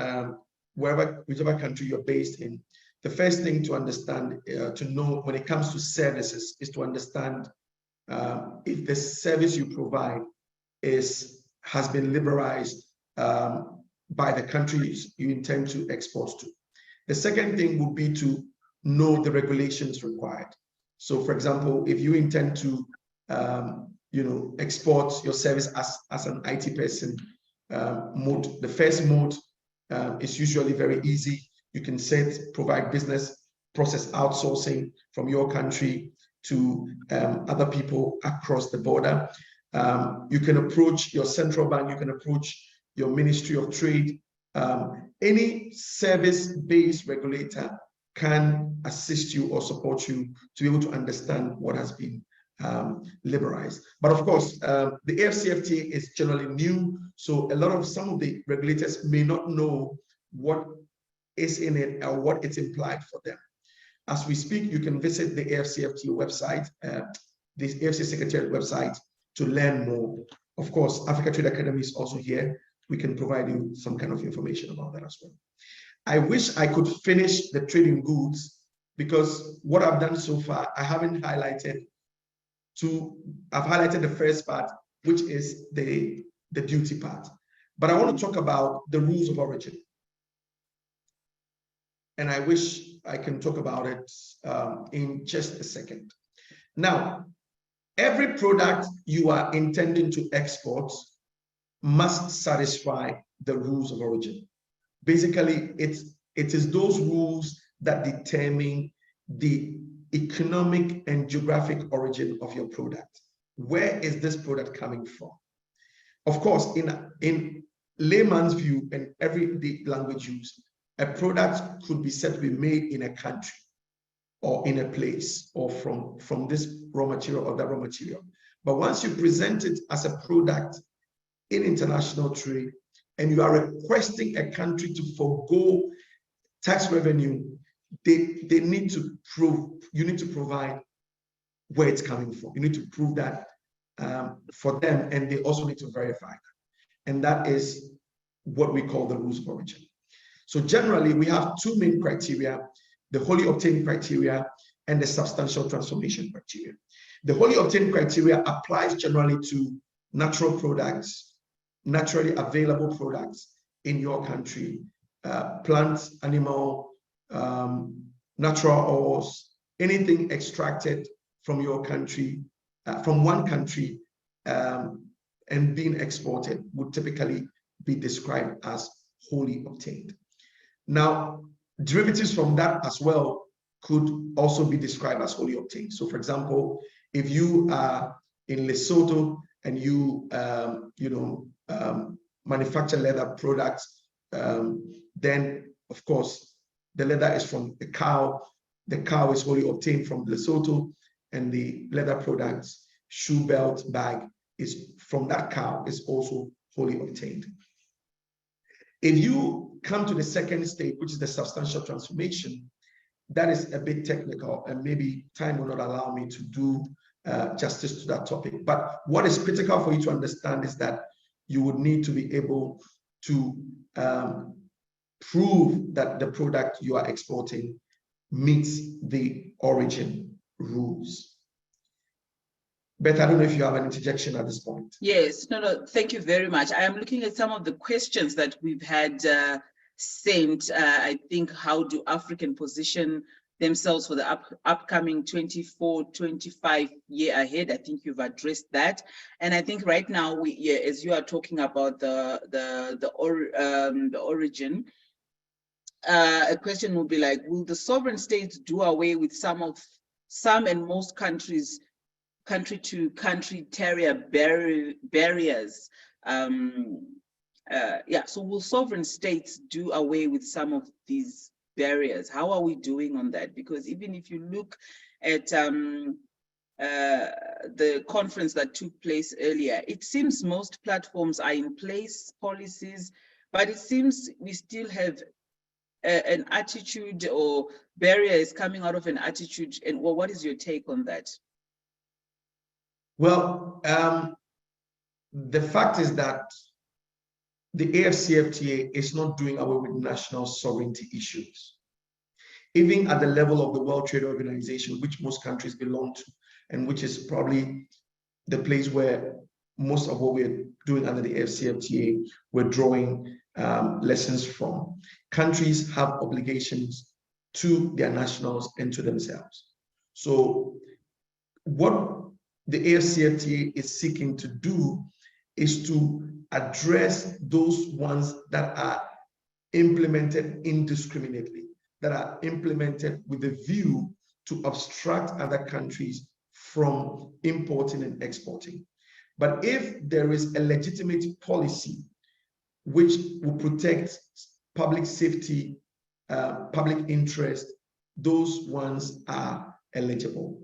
whichever country you're based in, the first thing to understand, to know when it comes to services, is to understand if the service you provide has been liberalized by the countries you intend to export to. The second thing would be to know the regulations required. So, for example, if you intend to, export your service as an IT person, the first mode is usually very easy. You can provide business process outsourcing from your country to other people across the border. You can approach your central bank, you can approach your Ministry of Trade. Any service-based regulator can assist you or support you to be able to understand what has been liberalized. But of course, the AfCFTA is generally new, so some of the regulators may not know what is in it or what it's implied for them. As we speak, you can visit the AfCFTA website, the AfC Secretariat website, to learn more. Of course, Africa Trade Academy is also here. We can provide you some kind of information about that as well. I wish I could finish the trading goods, because what I've done so far, I haven't highlighted. I've highlighted the first part, which is the duty part. But I want to talk about the rules of origin. And I wish I can talk about it in just a second. Now, every product you are intending to export must satisfy the rules of origin. Basically, it is those rules that determine the economic and geographic origin of your product. Where is this product coming from? Of course, in layman's view and everyday language used, a product could be said to be made in a country or in a place or from this raw material or that raw material. But once you present it as a product in international trade and you are requesting a country to forego tax revenue, they need to prove, you need to provide where it's coming from. You need to prove that for them, and they also need to verify that. And that is what we call the rules of origin. So generally, we have 2 main criteria: the wholly obtained criteria and the substantial transformation criteria. The wholly obtained criteria applies generally to natural products, naturally available products in your country, plants, animal, natural oils, anything extracted from your country, from one country, and being exported would typically be described as wholly obtained. Now, derivatives from that as well could also be described as wholly obtained. So, for example, if you are in Lesotho and you, manufacture leather products, then of course the leather is from the cow. The cow is wholly obtained from Lesotho, and the leather products, shoe, belt, bag is from that cow, is also wholly obtained. If you come to the second stage, which is the substantial transformation, that is a bit technical, and maybe time will not allow me to do justice to that topic. But what is critical for you to understand is that you would need to be able to prove that the product you are exporting meets the origin rules. Beth, I don't know if you have an interjection at this point. Yes, no, thank you very much. I am looking at some of the questions that we've had sent. I think, how do African position themselves for the upcoming 24-25 year ahead? I think you've addressed that. And I think right now, as you are talking about the origin, a question will be like, will the sovereign states do away with some and most countries' country-to-country tariff barriers? So will sovereign states do away with some of these barriers? How are we doing on that? Because even if you look at the conference that took place earlier, it seems most platforms are in place, policies, but it seems we still have an attitude, or barriers coming out of an attitude. And well, what is your take on that? Well, the fact is that the AfCFTA is not doing away with national sovereignty issues. Even at the level of the World Trade Organization, which most countries belong to, and which is probably the place where most of what we're doing under the AfCFTA, we're drawing lessons from. Countries have obligations to their nationals and to themselves. So what the AfCFTA is seeking to do is to address those ones that are implemented indiscriminately, that are implemented with a view to obstruct other countries from importing and exporting. But if there is a legitimate policy which will protect public safety, public interest, those ones are eligible.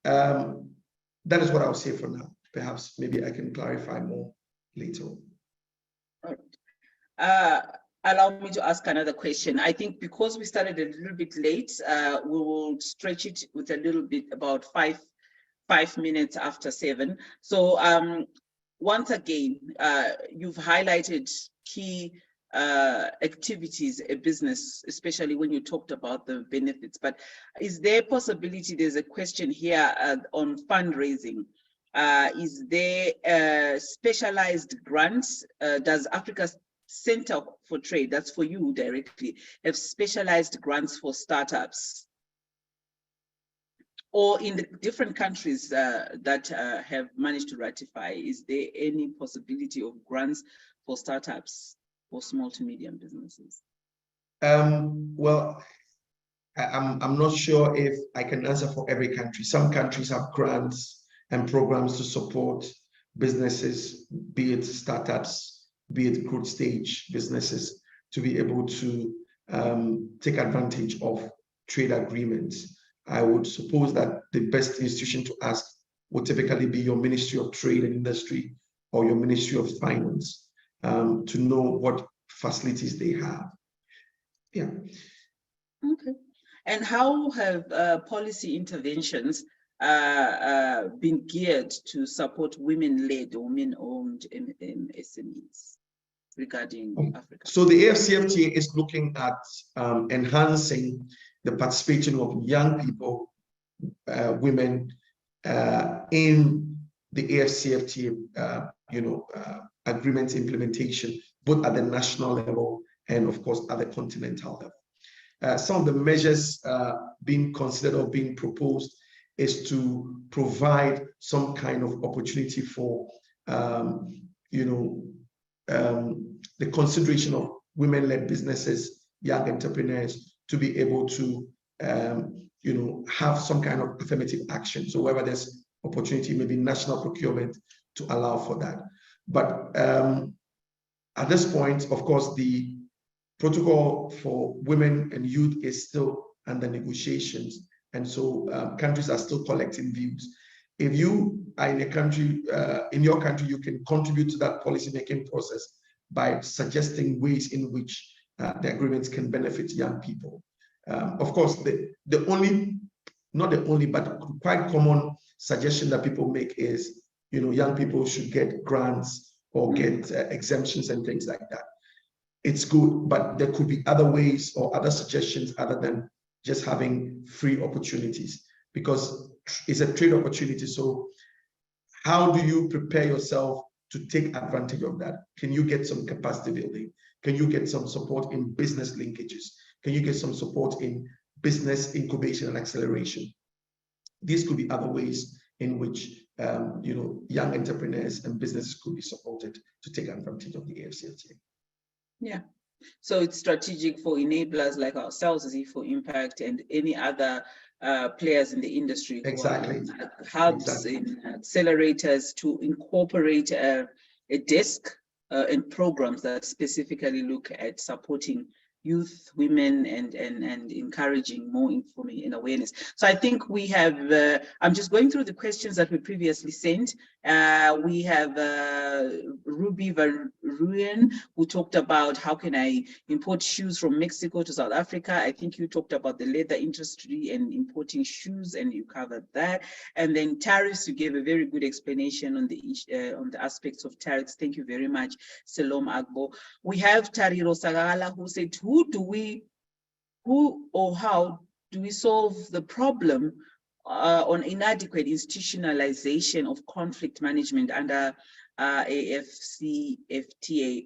That is what I'll say for now. Perhaps maybe I can clarify more later on. All right. Allow me to ask another question. I think because we started a little bit late, we will stretch it with a little bit, about five minutes after 7. So once again, you've highlighted key activities, a business, especially when you talked about the benefits. But is there a possibility, there's a question here on fundraising. Is there specialized grants? Does Africa's Center for Trade, that's for you directly, have specialized grants for startups? Or in the different countries that have managed to ratify, is there any possibility of grants for startups or small to medium businesses? Well, I'm not sure if I can answer for every country. Some countries have grants and programs to support businesses, be it startups, be it growth stage businesses, to be able to take advantage of trade agreements. I would suppose that the best institution to ask would typically be your Ministry of Trade and Industry or your Ministry of Finance, to know what facilities they have. Yeah. Okay. And how have policy interventions been geared to support women-led or women-owned SMEs regarding Africa? So the AfCFTA is looking at enhancing the participation of young people, women, in the AfCFTA, agreement implementation, both at the national level and, of course, at the continental level. some of the measures being considered or being proposed is to provide some kind of opportunity for, the consideration of women-led businesses, young entrepreneurs, to be able to, have some kind of affirmative action. So wherever there's opportunity, maybe national procurement to allow for that. But at this point, of course, the protocol for women and youth is still under negotiations. And so countries are still collecting views. If you are in a country, in your country, you can contribute to that policy-making process by suggesting ways in which the agreements can benefit young people. Of course, the only, not the only, but quite common suggestion that people make is, young people should get grants or get exemptions and things like that. It's good, but there could be other ways or other suggestions other than just having free opportunities, because it's a trade opportunity. So how do you prepare yourself to take advantage of that? Can you get some capacity building? Can you get some support in business linkages? Can you get some support in business incubation and acceleration? These could be other ways in which young entrepreneurs and businesses could be supported to take advantage of the AfCFTA. Yeah. So it's strategic for enablers like ourselves as E4Impact and any other players in the industry. Exactly. Hubs and accelerators to incorporate a desk and programs that specifically look at supporting youth, women, and encouraging more information and awareness. So I think we have, I'm just going through the questions that we previously sent. We have Ruby Van Ruyen, who talked about how can I import shoes from Mexico to South Africa. I think you talked about the leather industry and importing shoes, and you covered that. And then tariffs, you gave a very good explanation on the aspects of tariffs. Thank you very much, Selom Agbo. We have Tariro Sagala, who said, how do we solve the problem on inadequate institutionalization of conflict management under AfCFTA?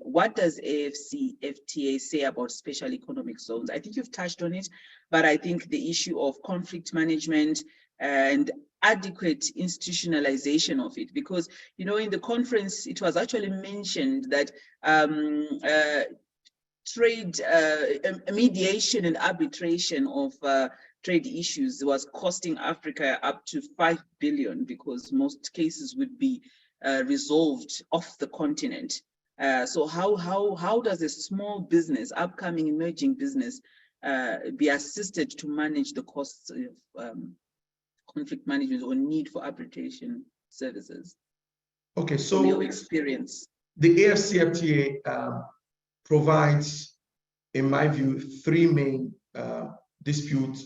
What does AfCFTA say about special economic zones? I think you've touched on it, but I think the issue of conflict management and adequate institutionalization of it, because in the conference it was actually mentioned that trade mediation and arbitration of trade issues was costing Africa up to 5 billion, because most cases would be resolved off the continent. So how does a small business, upcoming emerging business, be assisted to manage the costs of conflict management or need for arbitration services? Okay, so from your experience, the AfCFTA provides, in my view, three main dispute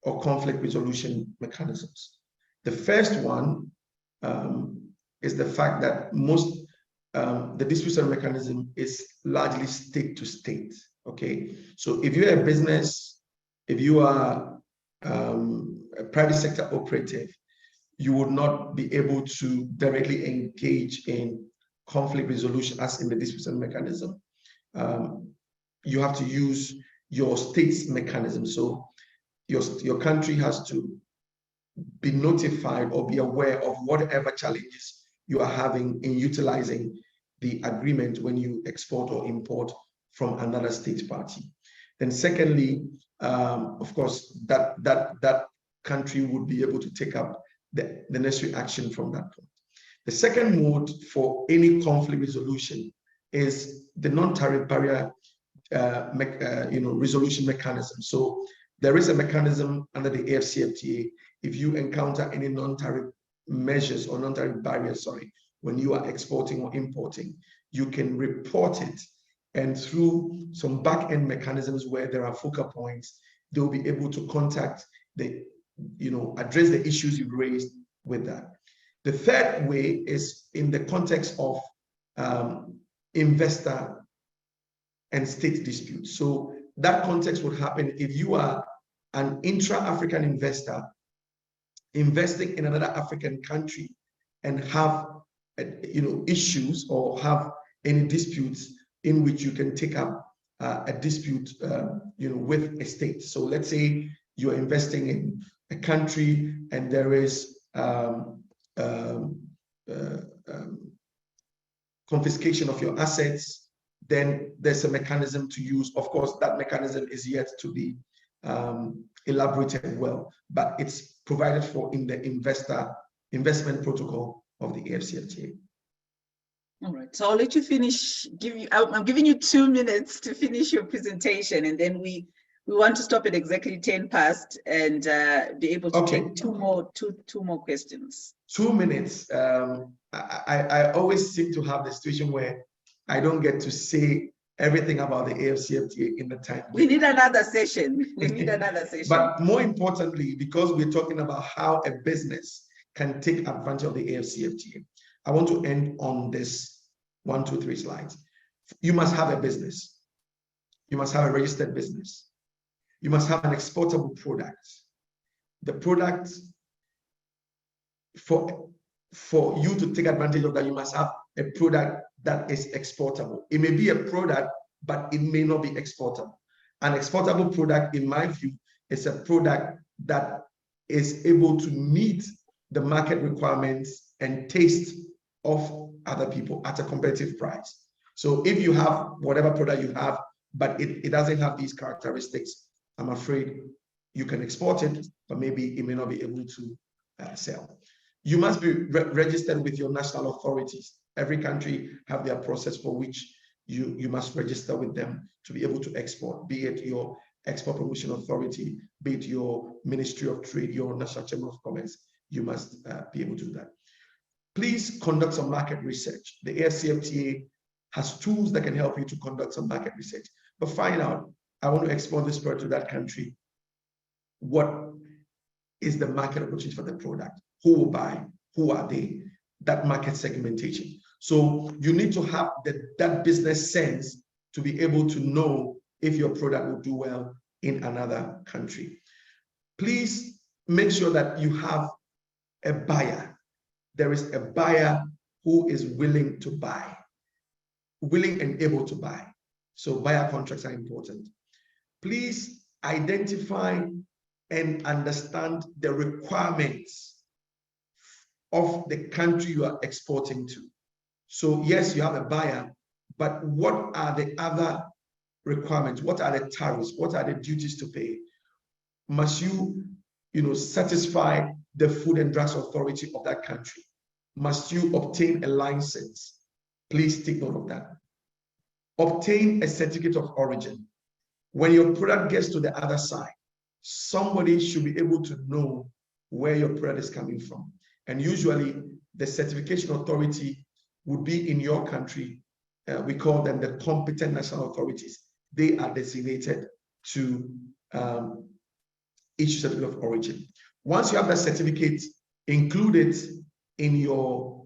or conflict resolution mechanisms. The first one is the fact that most the dispute mechanism is largely state to state. Okay, so if you're a business, if you are a private sector operative, you would not be able to directly engage in conflict resolution as in the dispute mechanism. You have to use your state's mechanism. So your country has to be notified or be aware of whatever challenges you are having in utilizing the agreement when you export or import from another state party. Then secondly, of course, that country would be able to take up the necessary action from that point. The second mode for any conflict resolution is the non-tariff barrier resolution mechanism. So there is a mechanism under the AfCFTA. If you encounter any non-tariff measures or non-tariff barriers, when you are exporting or importing, you can report it. And through some back-end mechanisms where there are focal points, they'll be able to contact address the issues you've raised with that. The third way is in the context of investor and state disputes. So that context would happen if you are an intra-African investor investing in another African country and have issues or have any disputes in which you can take up a dispute, with a state. So let's say you're investing in a country and there is confiscation of your assets, then there's a mechanism to use. Of course, that mechanism is yet to be elaborated well, but it's provided for in the investment protocol of the AfCFTA. All right, so I'll let you finish. I'm giving you 2 minutes to finish your presentation, and then we want to stop at exactly 10 past and be able to take two more questions. 2 minutes. I always seem to have the situation where I don't get to say everything about the AfCFTA in the time. We need another session. We need another session. But more importantly, because we're talking about how a business can take advantage of the AfCFTA, I want to end on this 1, 2, 3 slides. You must have a business. You must have a registered business. You must have an exportable product. The product, for you to take advantage of that, you must have a product that is exportable. It may be a product, but it may not be exportable. An exportable product, in my view, is a product that is able to meet the market requirements and taste of other people at a competitive price. So if you have whatever product you have, but it doesn't have these characteristics, I'm afraid you can export it, but maybe it may not be able to sell. You must be registered with your national authorities. Every country have their process for which you must register with them to be able to export, be it your Export Promotion Authority, be it your Ministry of Trade, your National Chamber of Commerce. You must be able to do that. Please conduct some market research. The AfCFTA has tools that can help you to conduct some market research. But find out, I want to export this product to that country. What is the market opportunity for the product? Who will buy? Who are they? That market segmentation. So you need to have that business sense to be able to know if your product will do well in another country. Please make sure that you have a buyer. There is a buyer who is willing to buy, willing and able to buy. So buyer contracts are important. Please identify and understand the requirements of the country you are exporting to. So yes, you have a buyer, but what are the other requirements? What are the tariffs? What are the duties to pay? Must you, satisfy the Food and Drugs Authority of that country? Must you obtain a license? Please take note of that. Obtain a certificate of origin. When your product gets to the other side, somebody should be able to know where your product is coming from. And usually the certification authority would be in your country. We call them the competent national authorities. They are designated to issue certificate of origin. Once you have that certificate, include it in your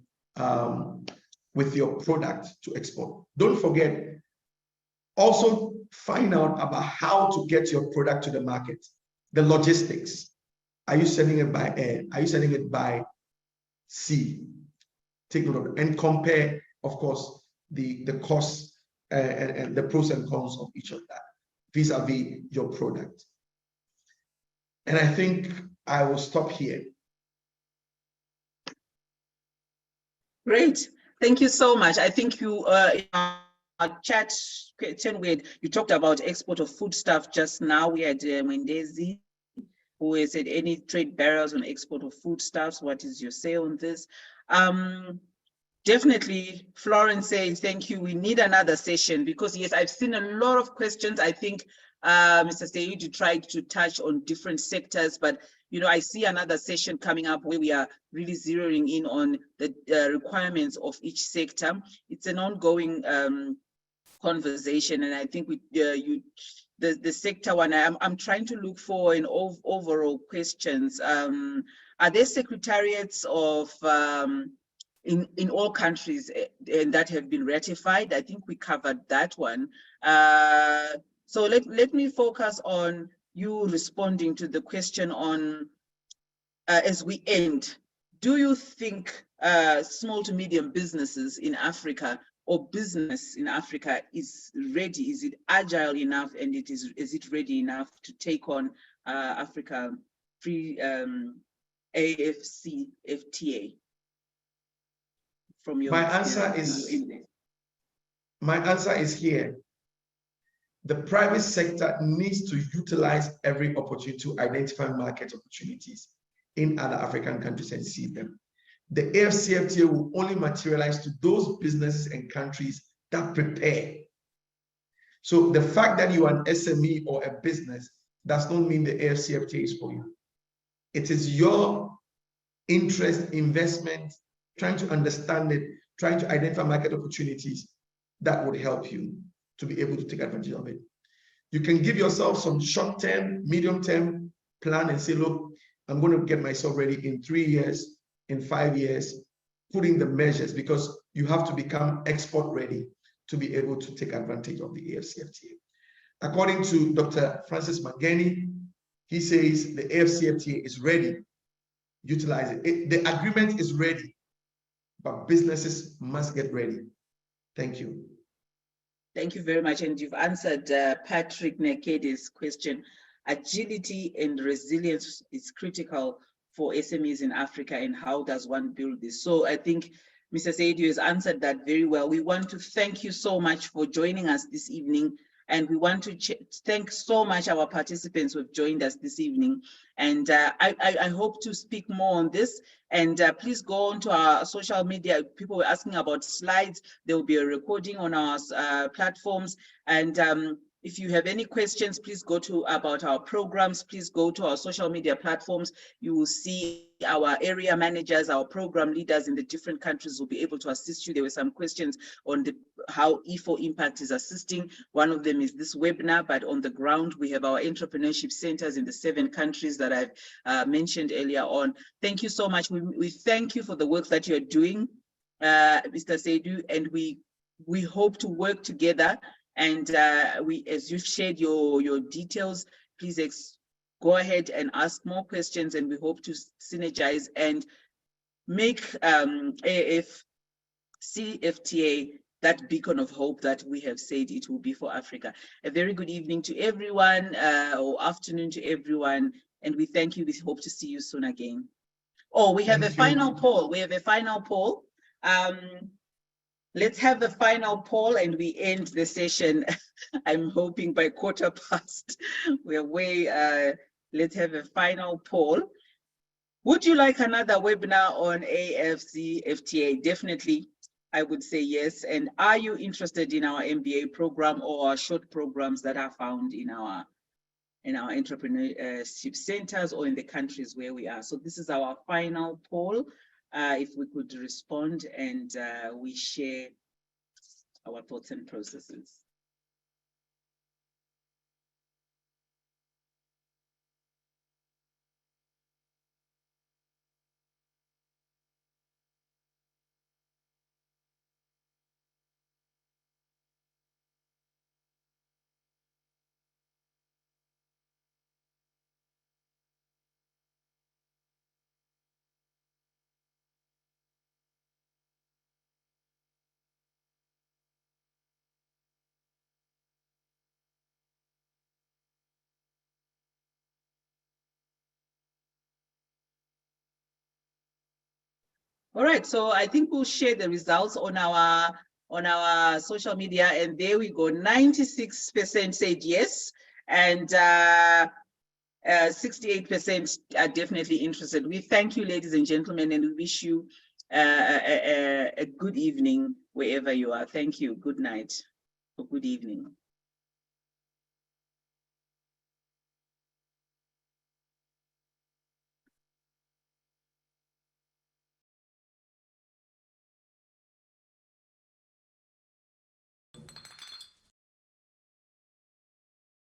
with your product to export. Don't forget, also find out about how to get your product to the market. The logistics. Are you sending it by air? Are you sending it by sea? Take note of it and compare, of course, the costs and the pros and cons of each of that vis-a-vis your product. And I think I will stop here. Great. Thank you so much. I think you in our chat where you talked about export of foodstuff just now. We had Mendezi, who has said any trade barriers on export of foodstuffs. What is your say on this? Definitely, Florence says, thank you. We need another session because yes, I've seen a lot of questions. I think Mr. Seidu tried to touch on different sectors, but I see another session coming up where we are really zeroing in on the requirements of each sector. It's an ongoing conversation, and I think the sector one, I'm trying to look for an overall questions. Are there secretariats of in all countries and that have been ratified? I think we covered that one. So let me focus on you responding to the question on, as we end, do you think small to medium businesses in Africa or business in Africa is ready? Is it agile enough, and is it ready enough to take on Africa free AfCFTA? From your my answer is here. The private sector needs to utilize every opportunity to identify market opportunities in other African countries and seize them. The AfCFTA will only materialize to those businesses and countries that prepare. So the fact that you are an SME or a business does not mean the AfCFTA is for you. It is your interest, investment, trying to understand it, trying to identify market opportunities that would help you to be able to take advantage of it. You can give yourself some short-term, medium-term plan and say, look, I'm going to get myself ready in 3 years, in 5 years, putting the measures, because you have to become export ready to be able to take advantage of the AfCFTA. According to Dr. Francis Mangeni, he says the AfCFTA is ready. Utilize it. The agreement is ready, but businesses must get ready. Thank you. Thank you very much. And you've answered Patrick Nekedi's question. Agility and resilience is critical for SMEs in Africa, and how does one build this? So I think Mr. Seidu has answered that very well. We want to thank you so much for joining us this evening. And we want to thank so much our participants who have joined us this evening. And I hope to speak more on this. And please go on to our social media. People were asking about slides. There will be a recording on our platforms. And if you have any questions, please go to about our programs. Please go to our social media platforms. You will see our area managers, our program leaders in the different countries will be able to assist you. There were some questions on how E4Impact is assisting. One of them is this webinar, but on the ground, we have our entrepreneurship centers in the 7 countries that I've mentioned earlier on. Thank you so much. We thank you for the work that you're doing, Mr. Seidu, and we hope to work together. And as you've shared your details, please go ahead and ask more questions, and we hope to synergize and make AfCFTA that beacon of hope that we have said it will be for Africa. A very good evening to everyone, or afternoon to everyone, and we thank you. We hope to see you soon again. Oh, we have a final poll. We have a final poll. Let's have the final poll and we end the session. I'm hoping by 1:15. We're way, let's have a final poll. Would you like another webinar on AfCFTA? Definitely, I would say yes. And are you interested in our MBA program or our short programs that are found in our entrepreneurship centers or in the countries where we are? So this is our final poll. If we could respond and we share our thoughts and processes. All right, so I think we'll share the results on our social media, and there we go. 96% said yes, and 68% are definitely interested. We thank you, ladies and gentlemen, and we wish you a good evening wherever you are. Thank you. Good night or good evening.